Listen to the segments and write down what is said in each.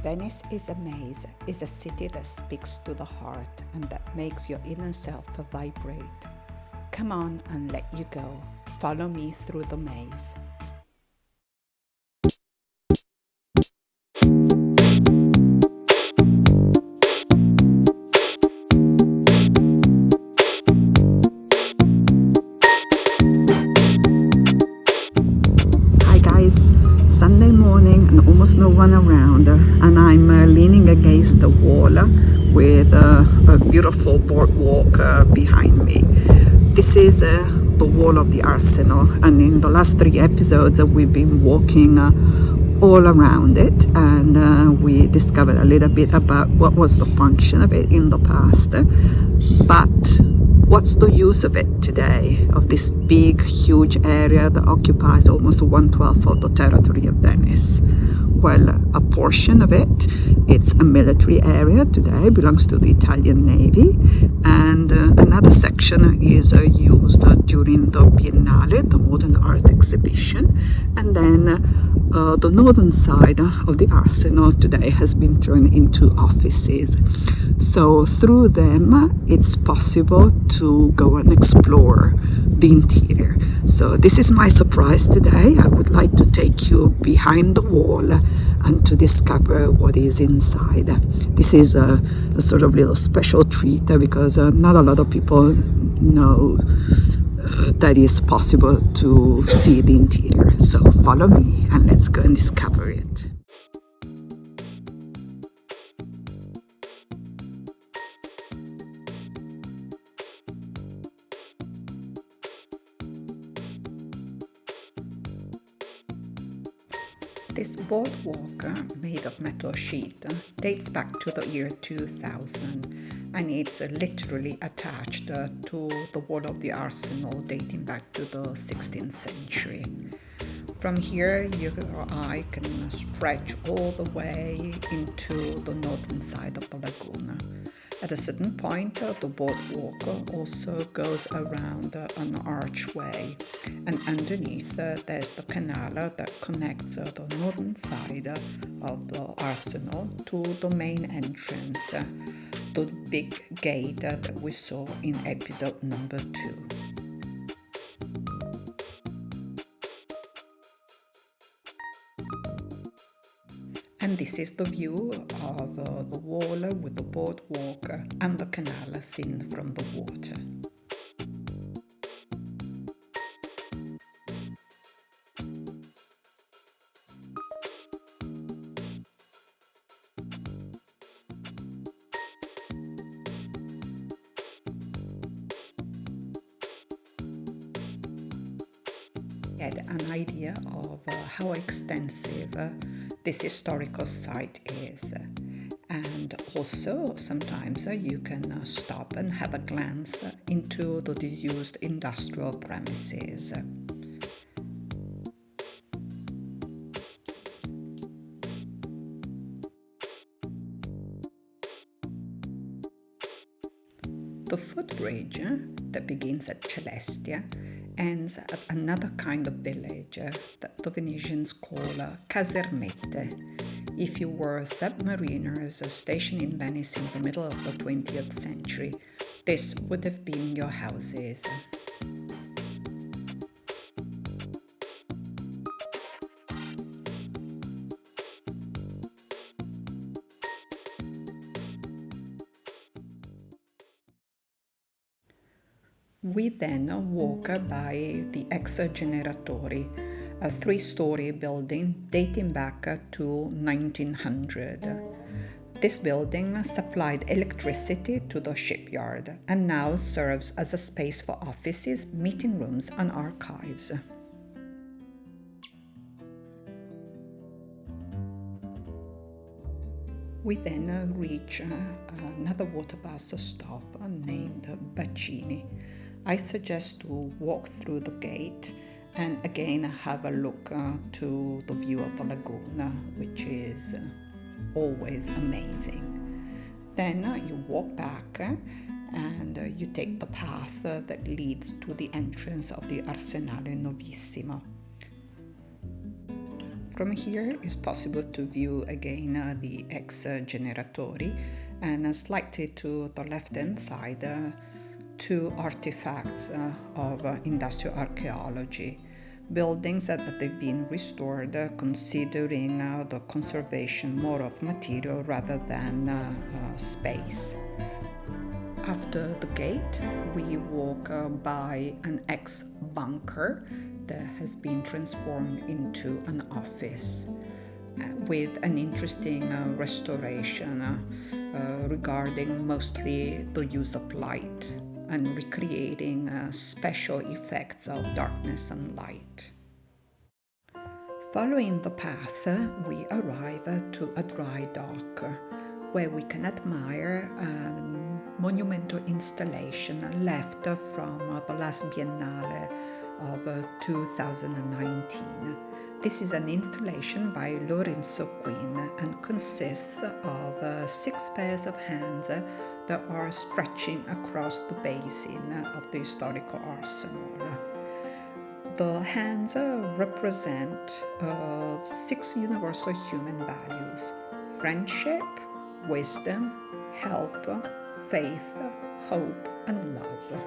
Venice is a maze, is a city that speaks to the heart and that makes your inner self vibrate. Come on and let you go. Follow me through the maze. Hi guys, Sunday morning and almost no one around, and I'm leaning against the wall with a beautiful boardwalk behind me. This is the wall of the Arsenal, and in the last 3 episodes we've been walking all around it, and we discovered a little bit about what was the function of it in the past. But what's the use of it today, of this big, huge area that occupies almost 1/12 of the territory of Venice? Well, a portion of it, it's a military area today, belongs to the Italian Navy, and another section is used during the Biennale, the modern art exhibition, and then the northern side of the Arsenal today has been turned into offices. So through them, it's possible to go and explore the interior. So this is my surprise today. I would like to take you behind the wall and to discover what is inside. This is a sort of little special treat because not a lot of people know that it's possible to see the interior. So follow me and let's go and discover it. This boardwalk, made of metal sheet, dates back to the year 2000, and it's literally attached to the wall of the Arsenal dating back to the 16th century. From here, your eye can stretch all the way into the northern side of the lagoon. At a certain point, the boardwalk also goes around an archway, and underneath there's the canal that connects the northern side of the Arsenal to the main entrance, the big gate that we saw in episode number 2. And this is the view of the wall with the boardwalk and the canal seen from the water. Get an idea of how extensive this historical site is, and also sometimes you can stop and have a glance into the disused industrial premises. The footbridge that begins at Celestia ends at another kind of village that the Venetians call casermette. If you were submariners stationed in Venice in the middle of the 20th century, this would have been your houses. We then walk by the Exogeneratori, a 3-story building dating back to 1900. This building supplied electricity to the shipyard and now serves as a space for offices, meeting rooms, and archives. We then reach another water bus stop named Bacini. I suggest to walk through the gate and again have a look to the view of the lagoon, which is always amazing. Then you walk back and you take the path that leads to the entrance of the Arsenale Novissimo. From here it's possible to view again the Exogeneratori, and slightly to the left hand side two artifacts of industrial archaeology, buildings that they've been restored considering the conservation more of material rather than space. After the gate, we walk by an ex-bunker that has been transformed into an office with an interesting restoration regarding mostly the use of light and recreating special effects of darkness and light. Following the path, we arrive to a dry dock where we can admire a monumental installation left from the last Biennale of 2019. This is an installation by Lorenzo Quinn and consists of 6 pairs of hands that are stretching across the basin of the historical arsenal. The hands represent 6 universal human values: friendship, wisdom, help, faith, hope, and love.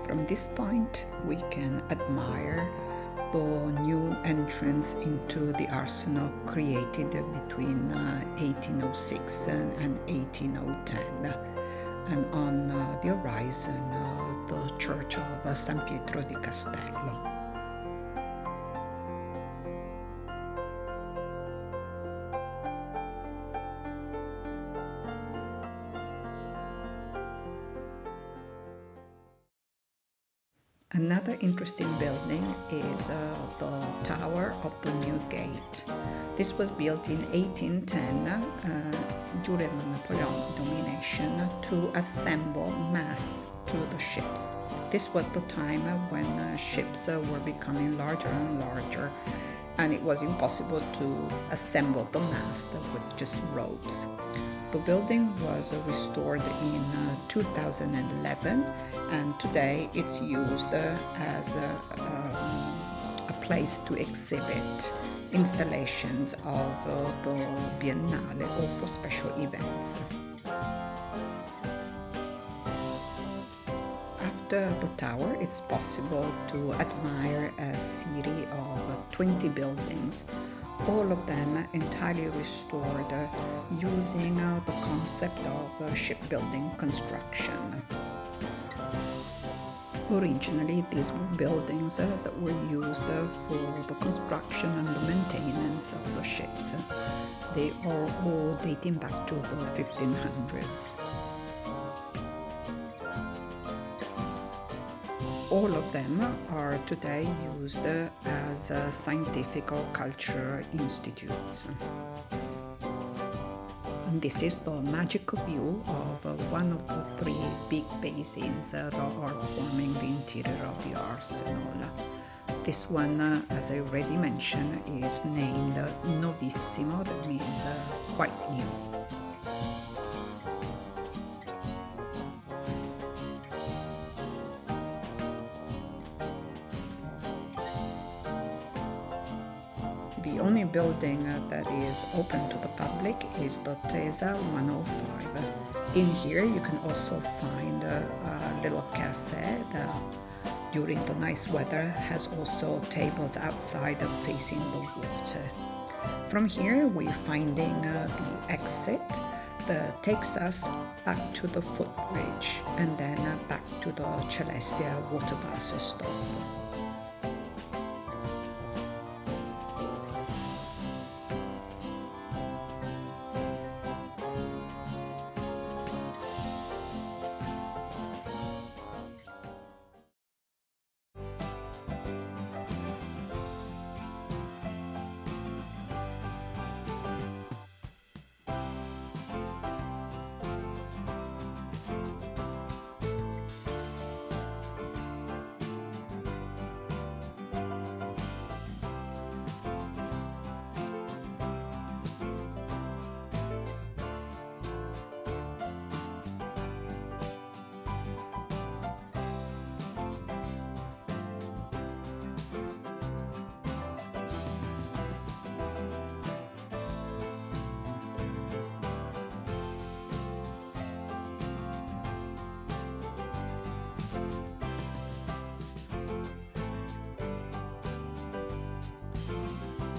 From this point, we can admire the new entrance into the arsenal created between 1806 and 1810, and on the horizon, the church of San Pietro di Castello. Another interesting building is the Tower of the New Gate. This was built in 1810 during the Napoleonic domination to assemble masts to the ships. This was the time when ships were becoming larger and larger, and it was impossible to assemble the mast with just ropes. The building was restored in 2011, and today it's used as a place to exhibit installations of the Biennale or for special events. After the tower, it's possible to admire a series of 20 buildings, all of them entirely restored using the concept of shipbuilding construction. Originally, these were buildings that were used for the construction and the maintenance of the ships. They are all dating back to the 1500s. All of them are today used as scientific or cultural institutes. And this is the magical view of one of the 3 big basins that are forming the interior of the arsenal. This one, as I already mentioned, is named Novissimo, that means quite new. The only building that is open to the public is the Taser Manual. In here you can also find a little cafe that during the nice weather has also tables outside facing the water. From here we're finding the exit that takes us back to the footbridge and then back to the Celestia water bus stop.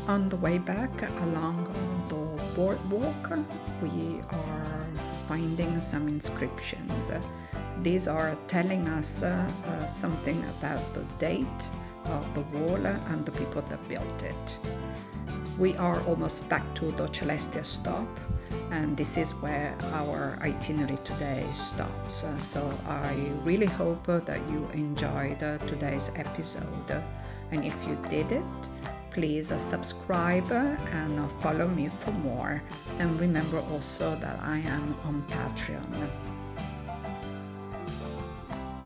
On the way back along the boardwalk, we are finding some inscriptions. These are telling us something about the date of the wall and the people that built it. We are almost back to the Celestia stop, and this is where our itinerary today stops. So I really hope that you enjoyed today's episode, and if you did it, please subscribe and follow me for more. And remember also that I am on Patreon.